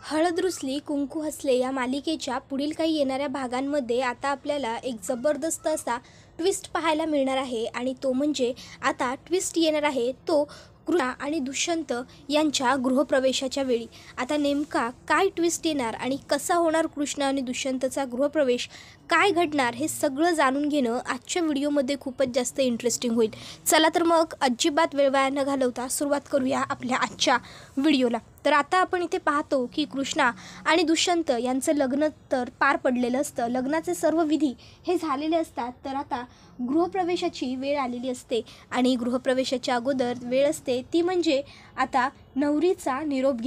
हळद रुसली कुंकू हसले या मालिकेच्या पुढील काही येणाऱ्या भागांमध्ये आता आपल्याला एक जबरदस्त असा ट्विस्ट पाहायला मिळणार आहे आणि तो म्हणजे आता ट्विस्ट येणार आहे तो कृष्णा आणि दुष्यंत यांच्या गृहप्रवेशाच्या वेळी। आता नेमका काय ट्विस्ट येणार आणि कसा होणार कृष्णा आणि दुष्यंतचा गृहप्रवेश, काय घडणार हे सगळं जाणून घेणं आजच्या व्हिडिओमध्ये खूपच जास्त इंटरेस्टिंग होईल। चला तर मग अजिबात वेळ वाया न घालवता सुरुवात करूया आपल्या आजच्या व्हिडिओला। तर आता आपण इथे पाहतो की कृष्णा आणि दुष्यंत यांचं लग्न तर पार पडलेलं असतं, लग्नाचे सर्व विधी हे झालेले असतात। तर आता गृहप्रवेशाची वेळ आलेली असते आणि गृहप्रवेशाच्या अगोदर वेळ असते ती म्हणजे आता नवरीचा निरोप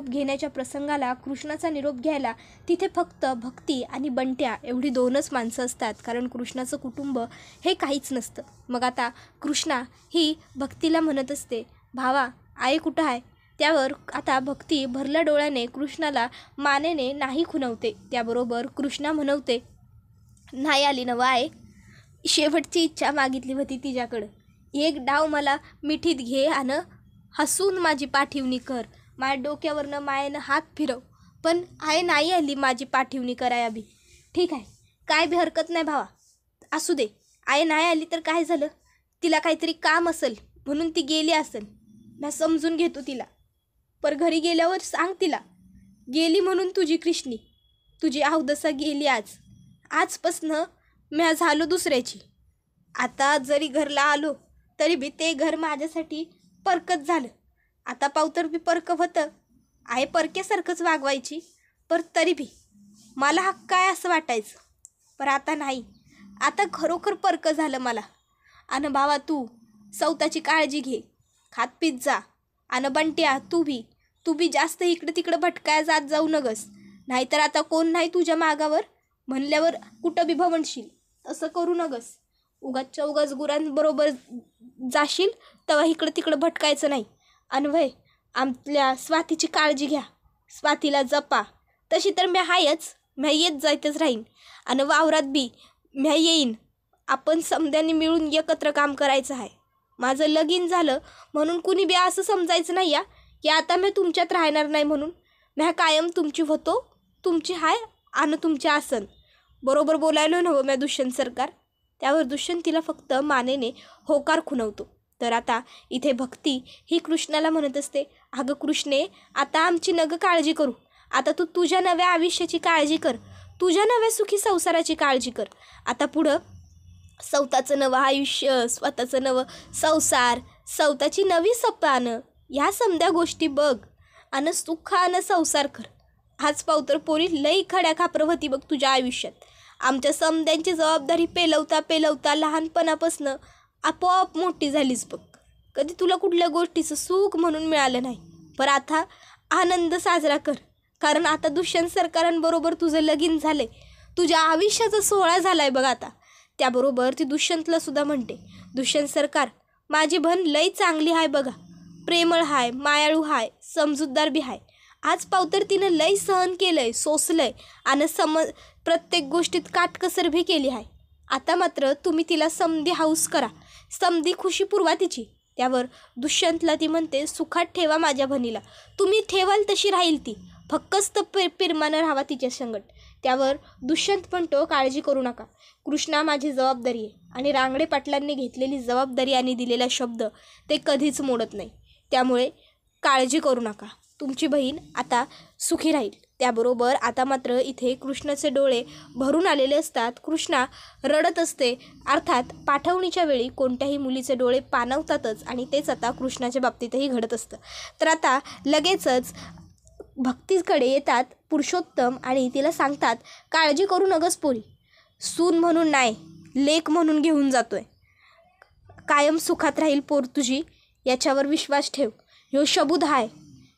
घेण्याच्या प्रसंगाला कृष्णाचा निरोप घ्यायला तिथे फक्त भक्ती आणि बंट्या एवढी दोनच माणसं असतात, कारण कृष्णाचं कुटुंब हे काहीच नसतं। मग आता कृष्णा ही भक्तीला म्हणत असते, भावा आई कुठं आहे? त्यावर आता भक्ती भरल्या डोळ्याने कृष्णाला मानेने नाही खुणवते। त्याबरोबर कृष्णा म्हणवते, नाही आली नवं आहे, शेवटची इच्छा मागितली होती तिच्याकडं, एक डाव मला मिठीत घे आणि हसून माझी पाठिवणी कर, माझ्या डोक्यावरनं मायेनं हात फिरव, पण आहे नाही आली माझी पाठिवणी कराया बी। ठीक आहे, काय बी हरकत नाही भावा, असू दे, आहे नाही आली तर काय झालं, तिला काहीतरी काम असेल म्हणून ती गेली असेल, मी समजून घेतो तिला, पर घरी गेल्यावर सांग तिला गेली म्हणून तुझी कृष्णी, तुझी अवदसा गेली आजपासनं मी झालो दुसऱ्याची। आता जरी घरला आलो तरी बी ते घर माझ्यासाठी परकच झालं। आता पावतर बी परक होतं, आहे परक्यासारखंच वागवायची, पर तरी बी मला हक्क काय असं वाटायचं, पर आता नाही, आता खरोखर परक झालं मला। आणि भावा तू सौताची काळजी घे, खात पीत जा, आणि बंट्या तू बी जास्त इकडं तिकडं भटकाया जात जाऊ नगस, नाहीतर आता कोण नाही तुझ्या मागावर म्हणल्यावर कुठं बी भवणशील, तसं करू नगस। उगाच गुरांबरोबर जाशील तेव्हा इकडं तिकडं भटकायचं नाही। आणि आपल्या स्वातीची काळजी घ्या, स्वातीला जपा, तशी तर मी हायच, मी येत जायतच राहीन, आणि वावरात बी मी येईन, आपण समद्यांनी मिळून एकत्र काम करायचं आहे। माझं लगीन झालं म्हणून कुणी बी असं समजायचं नाही या की आता मी तुमच्यात राहणार नाही, म्हणून मी कायम तुमची होतो, तुमची हाय आणि तुमचे आसन। बरोबर बोलायलो नव्हं मी दुष्यंत सरकार? त्यावर दुष्यंतीला फक्त मानेने होकार खुणवतो। तर आता इथे भक्ती ही कृष्णाला म्हणत असते, अगं कृष्णे, आता आमची नग काळजी करू, आता तू तुझ्या नव्या आयुष्याची काळजी कर, तुझ्या नव्या सुखी संसाराची काळजी कर। आता पुढं सौताचं नवं आयुष्य, स्वतःचं नवं संसार, सौताची नवी सपानं, ह्या समध्या गोष्टी बघ आणि सुखानं संसार कर। आज पावतर पोरी लई खड्या खापरं होती बघ तुझ्या आयुष्यात, आमच्या समध्यांची जबाबदारी पेलवता लहानपणापासनं आपोआप मोठी झालीच बघ, कधी तुला कुठल्या गोष्टीचं सुख म्हणून मिळालं नाही, पण आता आनंद साजरा कर, कारण आता दुष्यंत सरकारांबरोबर तुझं लगीन झालंय, तुझ्या आयुष्याचा सोहळा झालाय बघ आता। त्याबरोबर ती दुष्यंतला सुद्धा म्हणते, दुष्यंत सरकार माझी बहीण लई चांगली आहे बघा, प्रेमळ हाय, मायाळू हाय, समजूतदार बी हाय, आज पावतर तिनं लई सहन केलंय, सोसलंय आणि प्रत्येक गोष्टीत काटकसर भी केली आहे। आता मात्र तुम्ही तिला समधी हाऊस करा, समधी खुशी पुरवा तिची। त्यावर दुष्यंतला ती म्हणते, सुखात ठेवा माझ्या बहिणीला, तुम्ही ठेवाल तशी राहील ती, फक्कस्त पिरमानं राहावा तिच्या संगट। त्यावर दुष्यंत म्हणतो, काळजी करू नका, कृष्णा माझी जबाबदारी आहे आणि रांगडे पाटलांनी घेतलेली जबाबदारी आणि दिलेला शब्द ते कधीच मोडत नाही, त्यामुळे काळजी करू नका, तुमची बहीण आता सुखी राहील। त्याबरोबर आता मात्र इथे कृष्णाचे डोळे भरून आलेले असतात, कृष्णा रडत असते, अर्थात पाठवणीच्या वेळी कोणत्याही मुलीचे डोळे पाणवतातच आणि तेच आता कृष्णाच्या बाबतीतही घडत असतं। तर आता लगेचच भक्तीकडे येतात पुरुषोत्तम आणि तिला सांगतात, काळजी करू नगस पोरी, सून म्हणून नाही लेक म्हणून घेऊन जातोय, कायम सुखात राहील पोर तुझी, याच्यावर विश्वास ठेव, ह्यो शबूद हाय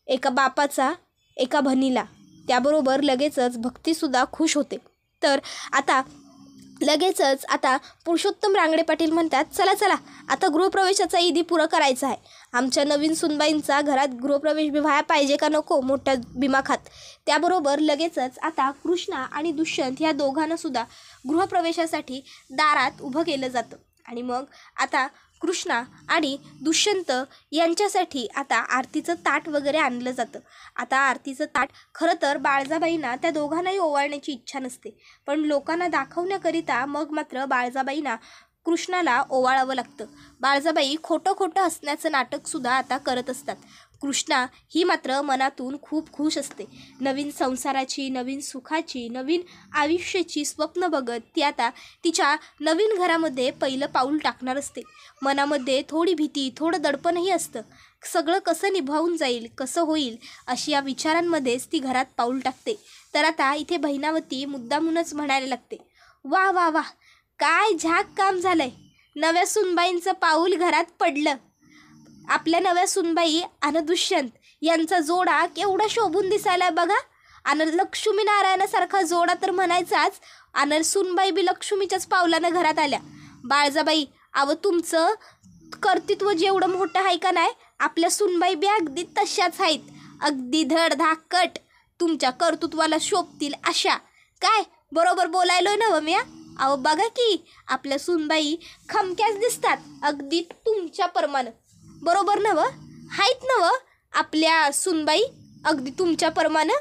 एका बापाचा एका बहिणीला। त्याबरोबर लगेचच भक्तीसुद्धा खुश होते। तर आता लगेचच आता पुरुषोत्तम रांगडे पाटील म्हणतात, चला चला आता गृहप्रवेशाचा विधी पुरा करायचा आहे, आमच्या नवीन सुनबाईंचा घरात गृहप्रवेश बी व्हायला पाहिजे का नको मोठ्या बिमाखात। त्याबरोबर लगेचच आता कृष्णा आणि दुष्यंत ह्या दोघांना सुद्धा गृहप्रवेशासाठी दारात उभं केलं जातं आणि मग आता कृष्णा आणि दुष्यंत यांच्यासाठी आता आरतीचं ताट वगैरे आणलं जातं. आता आरतीचं ताट खरं तर बाळजाबाईंना त्या दोघांनाही ओवाळण्याची इच्छा नसते, पण लोकांना दाखवण्याकरिता मग मात्र बाळजाबाईंना कृष्णाला ओवाळावं लागतं. बाळजाबाई खोटं खोटं हसण्याचं नाटकसुद्धा आता करत असतात. कृष्णा ही मात्र मनातून खूप खुश असते. नवीन संसाराची, नवीन सुखाची, नवीन आयुष्याची स्वप्न बघत ती आता तिच्या नवीन घरामध्ये पहिलं पाऊल टाकणार असते. मनामध्ये थोडी भीती, थोडं दडपणही असतं. सगळं कसं निभावून जाईल, कसं होईल, अशी या विचारांमध्येच ती घरात पाऊल टाकते. तर आता इथे बहिणावती मुद्दामूनच म्हणायला लागते, वा वा वा, काय झाक काम झालंय. नव्या सुनबाईंचं पाऊल घरात पडलं. आपल्या नव्या सुनबाई आणि दुष्यंत यांचा जोडा केवढा शोभून दिसायला बघा. आणि लक्ष्मी नारायणासारखा जोडा तर म्हणायचाच. आणि सुनबाई बी लक्ष्मीच्याच पावलानं घरात आल्या. बाळजाबाई, अव तुमचं कर्तृत्व जेवढं मोठं आहे का नाही, आपल्या सुनबाई बी अगदी तशाच आहेत. अगदी धड धाकट, तुमच्या कर्तृत्वाला शोभतील अशा. काय बरोबर बोलायलोय ना मी? अहो बघा की, आपल्या सुनबाई खमक्याच दिसतात, अगदी तुमच्या प्रमाण. बरोबर नव आहेत नव आपल्या सुनबाई, अगदी तुमच्या प्रमाणे.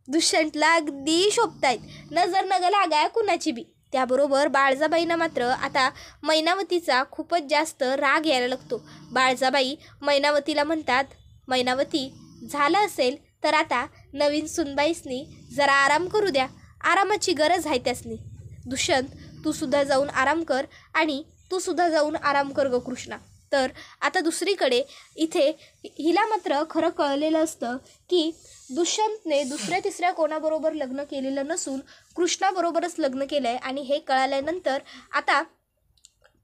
दुष्यंतला अगदी शोभतायत, नजर नग लागाय कुणाची बी. त्याबरोबर बाळजाबाईंना मात्र आता मैनावतीचा खूपच जास्त राग यायला लागतो. बाळजाबाई मैनावतीला म्हणतात, मैनावती, झालं असेल तर आता नवीन सुनबाईसनी जरा आराम करू द्या. आरामाची गरज आहे त्यासनी. दुष्यंत, तू सुद्धा जाऊन आराम कर आणि तू सुद्धा जाऊन आराम कर ग कृष्णा. तर आता दुसरीकडे इथे हिला मात्र खरं कळलेलं असतं की दुष्यंतने दुसऱ्या तिसऱ्या कोणाबरोबर लग्न केलेलं नसून कृष्णाबरोबरच लग्न केलं आहे. आणि हे कळाल्यानंतर आता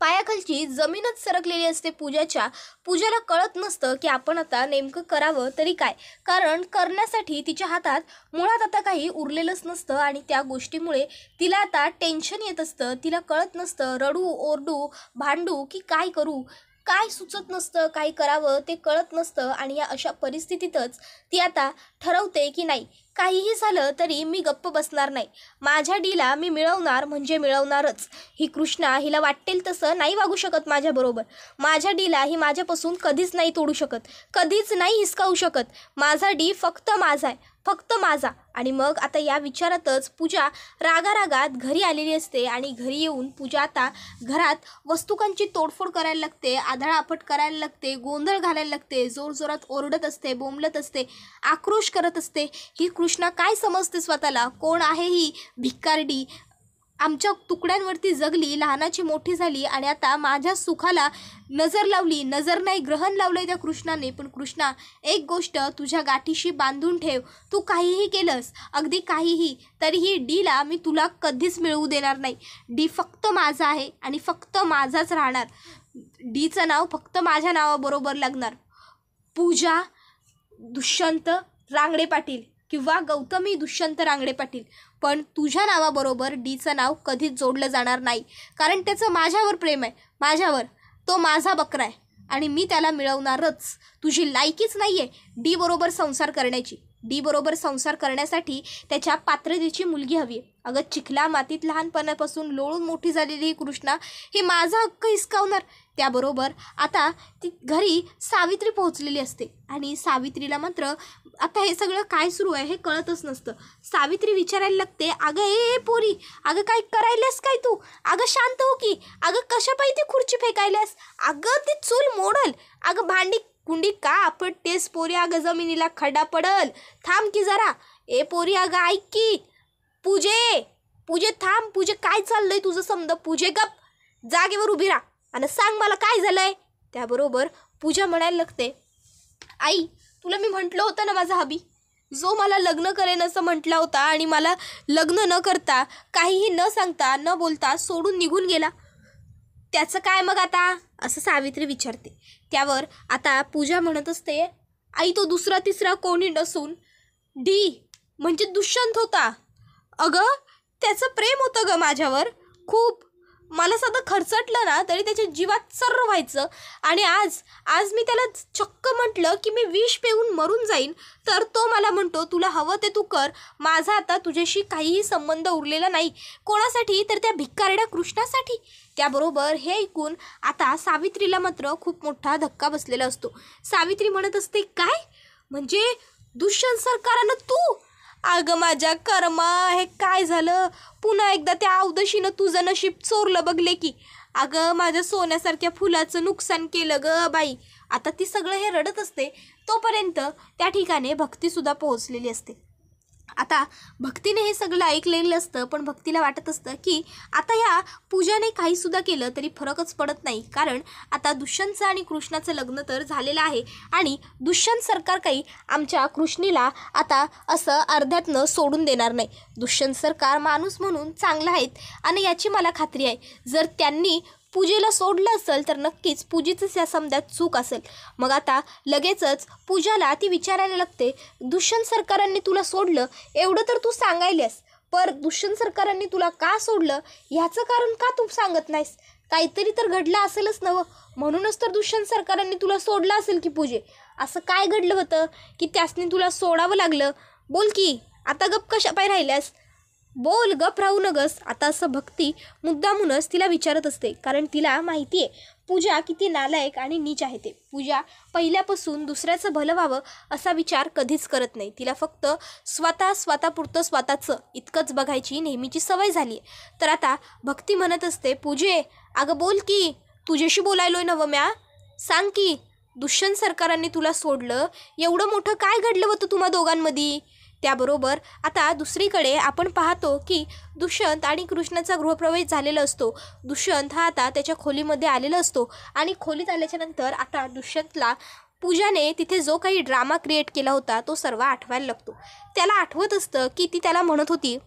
पायाखालची जमीनच सरकलेली असते पूजाच्या. पूजाला कळत नसतं की आपण आता नेमकं करावं तरी काय, कारण करण्यासाठी तिच्या हातात मुळात आता काही उरलेलंच नसतं. आणि त्या गोष्टीमुळे तिला आता टेन्शन येत असतं. तिला कळत नसतं, रडू ओरडू भांडू की काय करू, काय सुचत नसतं, काय करावं ते कळत नसतं. आणि या अशा परिस्थितीतच ती आता ठरवते की नाही, काहीही झालं तरी मी गप्प बसणार नाही. माझ्या डीला मी मिळवणार म्हणजे मिळवणारच. ही कृष्णा हिला वाटेल तसं नाही वागू शकत माझ्याबरोबर. माझ्या डीला ही माझ्यापासून कधीच नाही तोडू शकत, कधीच नाही हिसकावू शकत. माझा डी फक्त माझा आहे, फक्त माझा. आणि मग आता या विचारातच पूजा रागारागात घरी आलेली असते. आणि घरी येऊन पूजा आता घरात वस्तुकांची तोडफोड करायला लागते, आदळआपट करायला लागते, गोंधळ घालायला लागते, जोरजोरात ओरडत असते, बोंबलत असते, आक्रोश करत असते. ही कृष्णा काय समजते स्वतःला? कोण आहे ही भिकारडी? आमच्या तुकड्यांवरती जगली, लहानाची मोठी झाली आणि आता माझ्या सुखाला नजर लावली. नजर नाही, ग्रहण लावलंय त्या कृष्णाने. पण कृष्णा, एक गोष्ट तुझ्या गाठीशी बांधून ठेव, तू काहीही केलंस, अगदी काहीही, तरीही डीला मी तुला कधीच मिळवू देणार नाही. डी फक्त माझा आहे आणि फक्त माझाच राहणार. डीचं नाव फक्त माझ्या नावाबरोबर लागणार. पूजा दुष्यंत रांगडे पाटील किंवा गौतमी दुष्यंत रांगडे पाटील, पण तुझ्या नावाबरोबर डीचं नाव कधीच जोडलं जाणार नाही. कारण त्याचं माझ्यावर प्रेम आहे, माझ्यावर. तो माझा बकरा आहे आणि मी त्याला मिळवणारच. तुझी लायकीच नाही आहे डी बरोबर संसार करण्याची. डी बरोबर संसार करण्यासाठी त्याच्या पात्रतेची मुलगी हवी आहे. अगं, चिखला मातीत लहानपणापासून लोळून मोठी झालेली कृष्णा ही माझा हक्क हिसकावणार. त्याबरोबर आता ती घरी सावित्री पोहोचलेली असते आणि सावित्रीला मात्र आता हे सगळं काय सुरू आहे हे कळतच नसतं. सावित्री विचारायला लागते, अगं ए पोरी, अगं काय करायलास काय तू? अगं शांत हो की. अगं कशा पाहिजे ती खुर्ची फेकायलास? अगं ती चूल मोडल. अगं भांडी कुंडी का आपटतेस पोरी? अगं जमिनीला खड्डा पडल. थांब की जरा. ए पोरी, अगं ऐक की. पूजे थांब. पूजे काय चाललंय तुझं? समजा पूजे गप, जागेवर उभी राहा आणि सांग मला काय झालंय. त्याबरोबर पूजा म्हणायला लागते, आई, तुला मी म्हटलं होतं ना, माझा हबी जो मला लग्न करेन असं म्हटला होता आणि मला लग्न न करता, काहीही न सांगता न बोलता सोडून निघून गेला, त्याचं काय मग आता? असं सावित्री विचारते. त्यावर आता पूजा म्हणत असते, आई, तो दुसरा तिसरा कोणी नसून डी म्हणजे दुष्यंत होता. अगं, त्याचं प्रेम होतं ग माझ्यावर खूप. मला साधं खर्चटलं ना तरी त्याच्या जीवात सर्र व्हायचं. आणि आज मी त्याला चक्क म्हटलं की मी विष पिऊन मरून जाईन, तर तो मला म्हणतो तुला हवं ते तू कर, माझा आता तुझ्याशी काहीही संबंध उरलेला नाही. कोणासाठी? तर त्या भिकारड्या कृष्णासाठी. त्याबरोबर हे ऐकून आता सावित्रीला मात्र खूप मोठा धक्का बसलेला असतो. सावित्री म्हणत असते, काय म्हणजे दुष्यंत सरकारानं तू? अगं माझ्या कर्मा, हे काय झालं? पुन्हा एकदा त्या अवदशीनं तुझं नशीब चोरलं बघले की. अगं माझ्या सोन्यासारख्या फुलाचं नुकसान केलं ग बाई. आता ती सगळं हे रडत असते. तोपर्यंत त्या ठिकाणी भक्तीसुद्धा पोहोचलेली असते. आता भक्तीने हे सगळं ऐकलेलं असतं, पण भक्तीला वाटत असतं की आता ह्या पूजाने काहीसुद्धा केलं तरी फरकच पडत नाही, कारण आता दुष्यंतचं आणि कृष्णाचं लग्न तर झालेलं आहे आणि दुष्यंत सरकार काही आमच्या कृष्णीला आता असं अर्ध्यातनं सोडून देणार नाही. दुष्यंत सरकार माणूस म्हणून चांगला आहेत आणि याची मला खात्री आहे. जर त्यांनी पूजेला सोडलं असेल तर नक्कीच पूजेचंच या समद्यात चूक असेल. मग आता लगेचच पूजाला ती विचारायला लागते, दुष्यंत सरकारांनी तुला सोडलं एवढं तर तू सांगायल्यास, पर दुष्यंत सरकारांनी तुला का सोडलं ह्याचं कारण का तू सांगत नाहीस? काहीतरी तर घडलं असेलच नवं, म्हणूनच तर दुष्यंत सरकारांनी तुला सोडलं असेल की पूजे. असं काय घडलं होतं की त्यासनी तुला सोडावं लागलं? बोल की, आता गप कशा पाय राहिल्यास? बोल, गप राहू नगस. आता असं भक्ती मुद्दामूनच तिला विचारत असते, कारण तिला माहिती आहे पूजा किती नालायक आणि नीच आहे ते. पूजा पहिल्यापासून दुसऱ्याचं भलं व्हावं असा विचार कधीच करत नाही. तिला फक्त स्वतःपुरतं स्वतःचं इतकंच बघायची नेहमीची सवय झाली आहे. तर आता भक्ती म्हणत असते, पूजे अगं बोल की, तुझ्याशी बोलायलोय नवं म्या. सांग की, दुष्यंत सरकारांनी तुला सोडलं एवढं मोठं काय घडलं होतं तुम्हा दोघांमध्ये? त्याबरोबर आता दुसरीकडे आपण पाहतो की दुष्यंत आणि कृष्णाचा गृहप्रवेश झालेला असतो. दुष्यंत हा आता त्याच्या खोलीमध्ये आलेला असतो आणि खोलीत आल्याच्यानंतर आता दुष्यंतला पूजाने तिथे जो काही ड्रामा क्रिएट केला होता तो सर्व आठवायला लागतो. त्याला आठवत असतं की ती त्याला म्हणत होती,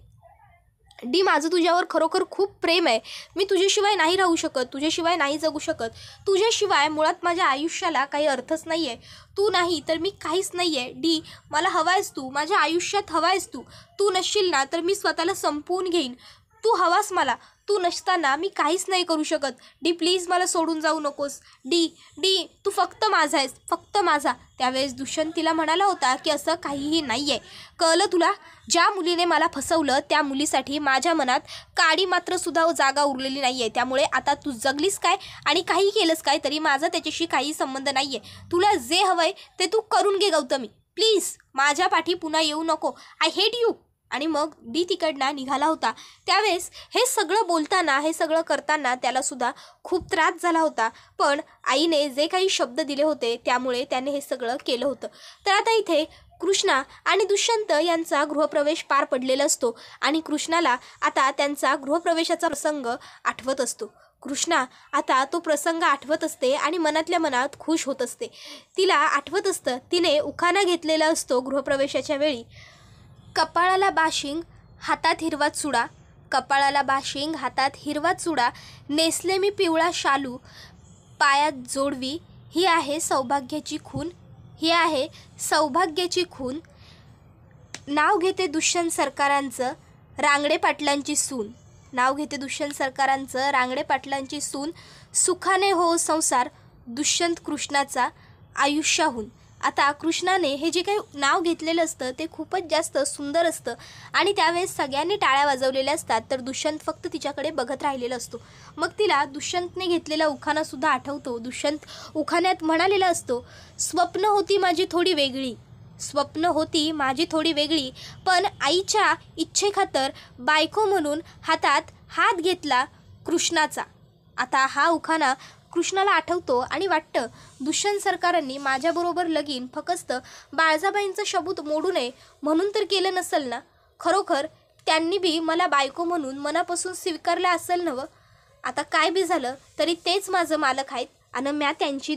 डी माझं तुझ्यावर खरोखर खूप प्रेम आहे, मी तुझ्याशिवाय नाही राहू शकत, तुझ्याशिवाय नाही जगू शकत, तुझ्याशिवाय मुळात माझ्या आयुष्याला काही अर्थच नाही आहे, तू नाही तर मी काहीच नाही आहे. डी मला हवा आहेस तू, माझ्या आयुष्यात हवा आहेस तू, तू नसशील ना तर मी स्वतःला संपवून घेईन, तू हवास मला, तू नसताना मी काहीच नाही करू शकत. डी प्लीज मला सोडून जाऊ नकोस. डी तू फक्त माझा आहेस, फक्त माझा. त्यावेळेस दुष्यंत तिला म्हणाला होता की असं काहीही नाही आहे, कळलं तुला? ज्या मुलीने मला फसवलं त्या मुलीसाठी माझ्या मनात काडी मात्र सुद्धा जागा उरलेली नाही आहे. त्यामुळे आता तू जगलीस काय आणि काही केलंस काय तरी माझा त्याच्याशी काही संबंध नाही आहे. तुला जे हवं आहे ते तू करून घे गौतमी, प्लीज माझ्या पाठी पुन्हा येऊ नको, आय हेट यू. आणि मग डी तिकडनं निघाला होता. त्यावेळेस हे सगळं बोलताना, हे सगळं करताना त्यालासुद्धा खूप त्रास झाला होता, पण आईने जे काही शब्द दिले होते त्यामुळे त्याने हे सगळं केलं होतं. तर आता इथे कृष्णा आणि दुष्यंत यांचा गृहप्रवेश पार पडलेला असतो आणि कृष्णाला आता त्यांचा गृहप्रवेशाचा प्रसंग आठवत असतो. कृष्णा आता तो प्रसंग आठवत असते आणि मनातल्या मनात खुश होत असते. तिला आठवत असतं तिने उखाणा घेतलेला असतो गृहप्रवेशाच्या वेळी, कपाळाला बाशिंग हातात हिरवा चुडा, कपाळाला बाशिंग हातात हिरवा चुडा, नेसले मी पिवळा शालू, पायात जोडवी, ही आहे सौभाग्याची खून, ही आहे सौभाग्याची खून, नाव घेते दुष्यंत सरकारांचं रांगडे पाटलांची सून, नाव घेते दुष्यंत सरकारांचं रांगडे पाटलांची सून, सुखाने हो संसार दुष्यंत कृष्णाचा आयुष्याहून. आता कृष्णाने हे जे काही नाव घेतलेलं असतं ते खूपच जास्त सुंदर असतं आणि त्यावेळेस सगळ्यांनी टाळ्या वाजवलेल्या असतात, तर दुष्यंत फक्त तिच्याकडे बघत राहिलेला असतो. मग तिला दुष्यंतने घेतलेला उखाणासुद्धा आठवतो. दुष्यंत उखाण्यात म्हणालेला असतो, स्वप्न होती माझी थोडी वेगळी, स्वप्न होती माझी थोडी वेगळी, पण आईच्या इच्छेखातर बायको म्हणून हातात हात घेतला कृष्णाचा. आता हा उखाणा कृष्णाला आठवतो आणि वाटतं दुष्यंत सरकारांनी माझ्याबरोबर लगीन फक्त बाळजाबाईंचा शबूत मोडू नये म्हणून तर केलं नसेल ना, खरोखर त्यांनी बी मला बायको म्हणून मनापासून स्वीकारलं असेल नवं. आता काय बी झालं तरी तेच माझं मालक आहेत आणि म्या त्यांची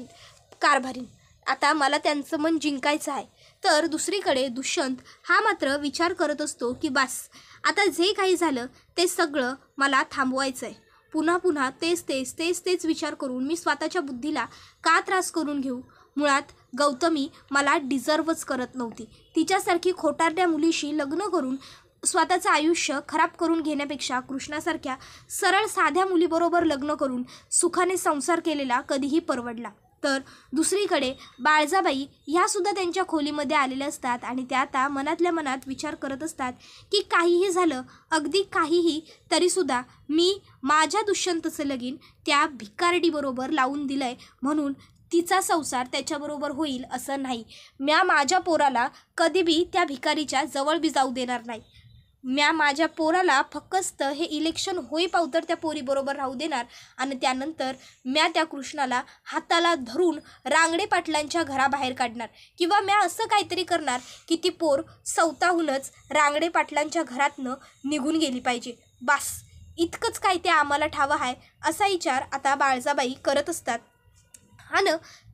कारभारीन, आता मला त्यांचं मन जिंकायचं आहे. तर दुसरीकडे दुष्यंत हा मात्र विचार करत असतो की बस आता जे काही झालं ते सगळं मला थांबवायचं आहे. पुन्हा पुन्हा तेच विचार करून मी स्वतःच्या बुद्धीला का त्रास करून घेऊ? मुळात गौतमी मला डिझर्वच करत नव्हती. तिच्यासारखी खोटारड्या मुलीशी लग्न करून स्वतःचं आयुष्य खराब करून घेण्यापेक्षा कृष्णासारख्या सरळ साध्या मुलीबरोबर लग्न करून सुखाने संसार केलेला कधीही परवडला. तर दुसरीकडे बाळजाबाई ह्यासुद्धा त्यांच्या खोलीमध्ये आलेल्या असतात आणि त्या आता मनातल्या मनात विचार करत असतात की काहीही झालं, अगदी काहीही, तरीसुद्धा मी माझ्या दुष्यंतचं लगीन त्या भिकारडीबरोबर लावून दिलं आहे, म्हणून तिचा संसार त्याच्याबरोबर होईल असं नाही. माझ्या पोराला कधी बी त्या भिकारीच्या जवळ बी जाऊ देणार नाही. माझ्या पोराला फक्त हे इलेक्शन होईपावतर त्या पोरीबरोबर राहू देणार आणि त्यानंतर त्या कृष्णाला हाताला धरून रांगडे पाटलांच्या घराबाहेर काढणार किंवा असं काहीतरी करणार की ती पोर स्वतःहूनच रांगडे पाटलांच्या घरातनं निघून गेली पाहिजे. बस इतकंच काय ते आम्हाला ठावं आहे असा विचार आता बाळजाबाई करत असतात. आणि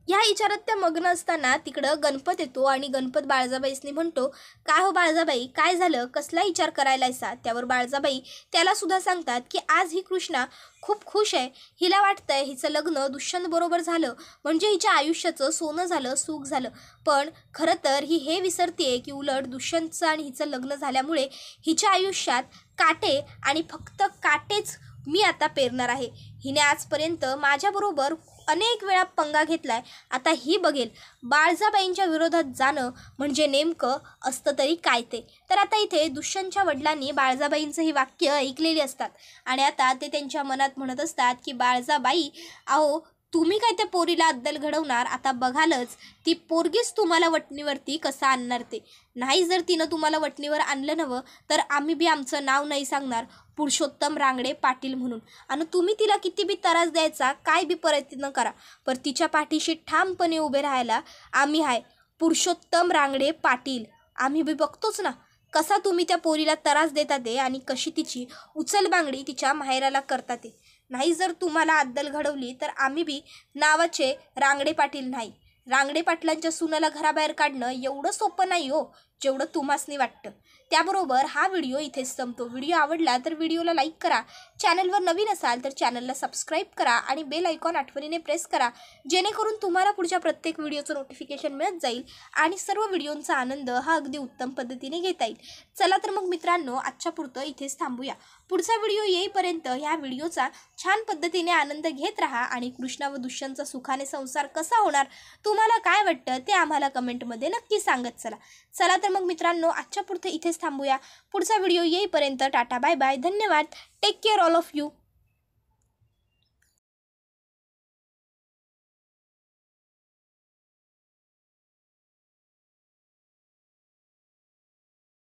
ह्या विचारात त्या मग्न असताना तिकडं गणपत येतो आणि गणपत बाळजाबाईसनी म्हणतो, काय हो बाळजाबाई, काय झालं, कसला विचार करायलायसा? त्यावर बाळजाबाई त्याला सुद्धा सांगतात की आज ही कृष्णा खूप खुश आहे. हिला वाटतंय हिचं लग्न दुष्यंत बरोबर झालं म्हणजे हिच्या आयुष्याचं सोनं झालं, सुख झालं. पण खरं तर ही हे विसरते की उलट दुष्यंतचं आणि हिचं लग्न झाल्यामुळे हिच्या आयुष्यात काटे आणि फक्त काटेच मी आता पेरणार आहे. हिने आजपर्यंत माझ्याबरोबर अनेक वेळा पंगा घेतलाय, आता ही बघेल बाळजाबाईंच्या विरोधात जाणं म्हणजे नेमकं असतं तरी काय ते. तर आता इथे दुष्यंतच्या वडिलांनी बाळजाबाईंचं ही वाक्य ऐकलेली असतात आणि आता ते त्यांच्या मनात म्हणत असतात की बाळजाबाई, अहो तुम्ही काय त्या पोरीला अद्दल घडवणार, आता बघालच ती पोरगीच तुम्हाला वटणीवरती कसं आणणार ते. नाही जर तिनं तुम्हाला वटणीवर आणलं नवं तर आम्ही बी आमचं नाव नाही सांगणार पुरुषोत्तम रांगडे पाटील म्हणून. आणि तुम्ही तिला किती बी त्रास द्यायचा, काय बी प्रयत्न करा, पण तिच्या पाठीशी ठामपणे उभे राहायला आम्ही आहे, पुरुषोत्तम रांगडे पाटील. आम्ही बी बघतोच ना कसा तुम्ही त्या पोरीला त्रास देता ते आणि कशी तिची उचलबांगडी तिच्या माहेराला करता ते. नाही जर तुम्हाला अद्दल घडवली तर आम्ही बी नावाचे रांगडे पाटील नाही. रांगडे पाटलांच्या सुनाला घराबाहेर काढणं एवढं सोपं नाही हो जेवढं तुम्हासनी वाटतं. त्याबरोबर हा व्हिडिओ इथेच संपतो. व्हिडिओ आवडला तर व्हिडिओला लाईक करा, चॅनलवर नवीन असाल तर चॅनलला सबस्क्राईब करा आणि बेल आयकॉन आठवणीने प्रेस करा, जेणेकरून तुम्हाला पुढच्या प्रत्येक व्हिडिओचं नोटिफिकेशन मिळत जाईल आणि सर्व व्हिडिओंचा आनंद हा अगदी उत्तम पद्धतीने घेता येईल. चला तर मग मित्रांनो, आजच्या पुरतं इथेच थांबूया. पुढचा व्हिडिओ येईपर्यंत ह्या व्हिडिओचा छान पद्धतीने आनंद घेत राहा आणि कृष्णा व दुष्यंतचा सुखाने संसार कसा होणार तुम्हाला काय वाटतं ते आम्हाला कमेंटमध्ये नक्की सांगत चला. चला तर मग मित्रांनो, आजच्या पुरतं इथेच थांबूया. पुढचा व्हिडिओ येईपर्यंत टाटा, बाय बाय, धन्यवाद, take care all of you.